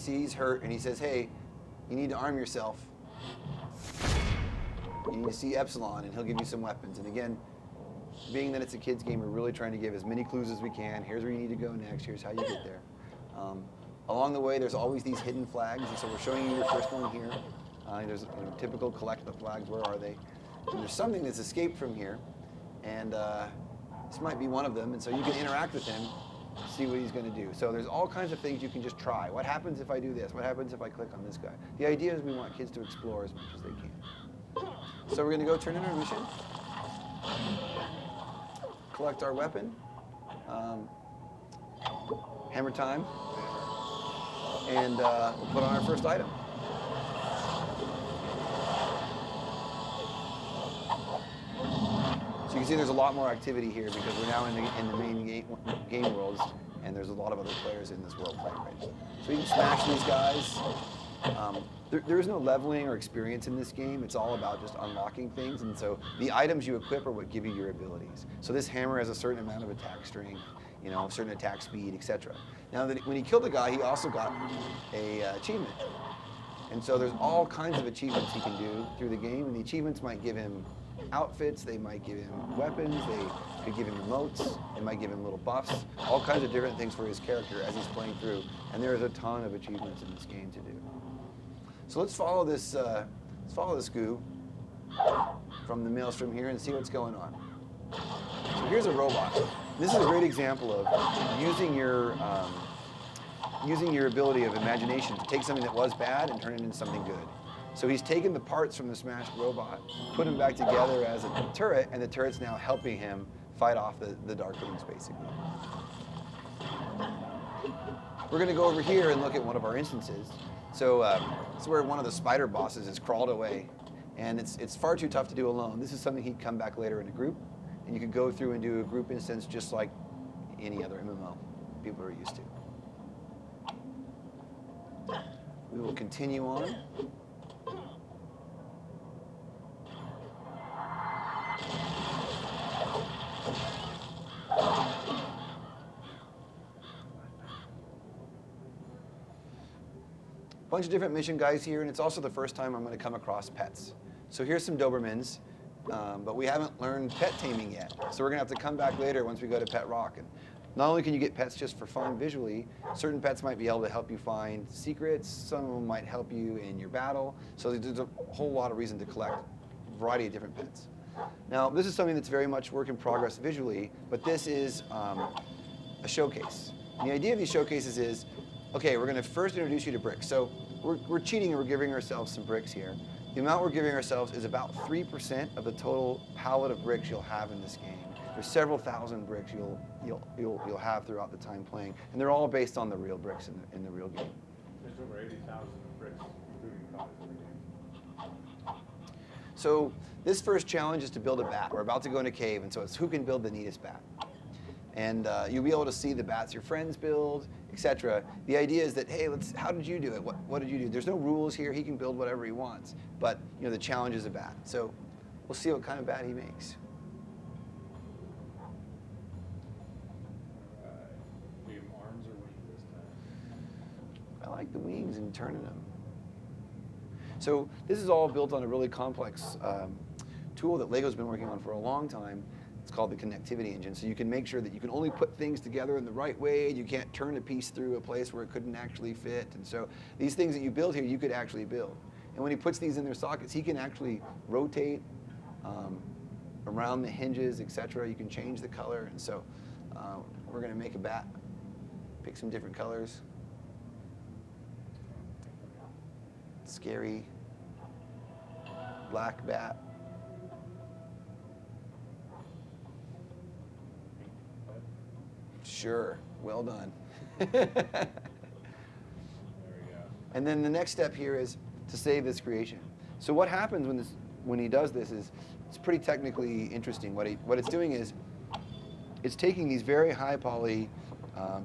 see he's hurt and he says, hey, you need to arm yourself. You need to see Epsilon and he'll give you some weapons. And again, being that it's a kid's game, we're really trying to give as many clues as we can. Here's where you need to go next. Here's how you get there. Along the way, there's always these hidden flags. And so we're showing you your first one here. There's typical collect the flags. Where are they? And there's something that's escaped from here. And this might be one of them. And so you can interact with him, see what he's going to do. So there's all kinds of things you can just try. What happens if I do this? What happens if I click on this guy? The idea is we want kids to explore as much as they can. So we're going to go turn in our mission. Collect our weapon. Hammer time. And we'll put on our first item. So you can see there's a lot more activity here because we're now in the main game worlds, and there's a lot of other players in this world playing right now. So you can smash these guys. There is no leveling or experience in this game. It's all about just unlocking things, and so the items you equip are what give you your abilities. So this hammer has a certain amount of attack strength, certain attack speed, etc. Now, when he killed the guy, he also got a achievement. And so there's all kinds of achievements he can do through the game, and the achievements might give him outfits, they might give him weapons, they could give him emotes, they might give him little buffs, all kinds of different things for his character as he's playing through. And there's a ton of achievements in this game to do. So let's follow this goo from the maelstrom here and see what's going on. So here's a robot. This is a great example of using your ability of imagination to take something that was bad and turn it into something good. So he's taken the parts from the smashed robot, put them back together as a turret, and the turret's now helping him fight off the Darklings, basically. We're going to go over here and look at one of our instances. So this is where one of the spider bosses has crawled away, and it's far too tough to do alone. This is something he'd come back later in a group, and you could go through and do a group instance just like any other MMO people are used to. We will continue on. Bunch of different mission guys here, and it's also the first time I'm going to come across pets. So here's some Dobermans, but we haven't learned pet taming yet. So we're going to have to come back later once we go to Pet Rock. And not only can you get pets just for fun visually, certain pets might be able to help you find secrets, some of them might help you in your battle. So there's a whole lot of reason to collect a variety of different pets. Now, this is something that's very much work in progress visually, but this is a showcase. And the idea of these showcases is, okay, we're going to first introduce you to bricks. So we're cheating and we're giving ourselves some bricks here. The amount we're giving ourselves is about 3% of the total palette of bricks you'll have in this game. There's several thousand bricks you'll have throughout the time playing, and they're all based on the real bricks in the real game. There's over 80,000 bricks, including copies in the game. So this first challenge is to build a bat. We're about to go in a cave, and so it's who can build the neatest bat. And you'll be able to see the bats your friends build, etc. The idea is that, hey, how did you do it? What did you do? There's no rules here. He can build whatever he wants. But the challenge is a bat. So we'll see what kind of bat he makes. Do you have arms or wings this time? I like the wings and turning them. So this is all built on a really complex tool that LEGO's been working on for a long time. It's called the connectivity engine. So you can make sure that you can only put things together in the right way. You can't turn a piece through a place where it couldn't actually fit. And so these things that you build here, you could actually build. And when he puts these in their sockets, he can actually rotate around the hinges, etc. You can change the color. And so we're going to make a bat, pick some different colors. Scary black bat. Sure, well done. There we go. And then the next step here is to save this creation. So what happens when he does this is it's pretty technically interesting. What it's doing is it's taking these very high poly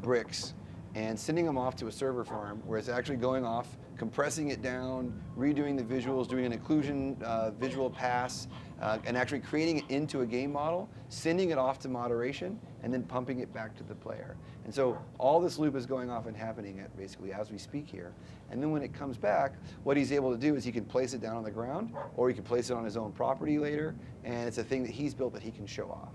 bricks and sending them off to a server farm where it's actually going off, compressing it down, redoing the visuals, doing an occlusion visual pass, and actually creating it into a game model, sending it off to moderation, and then pumping it back to the player. And so all this loop is going off and happening at basically as we speak here. And then when it comes back, what he's able to do is he can place it down on the ground, or he can place it on his own property later, and it's a thing that he's built that he can show off.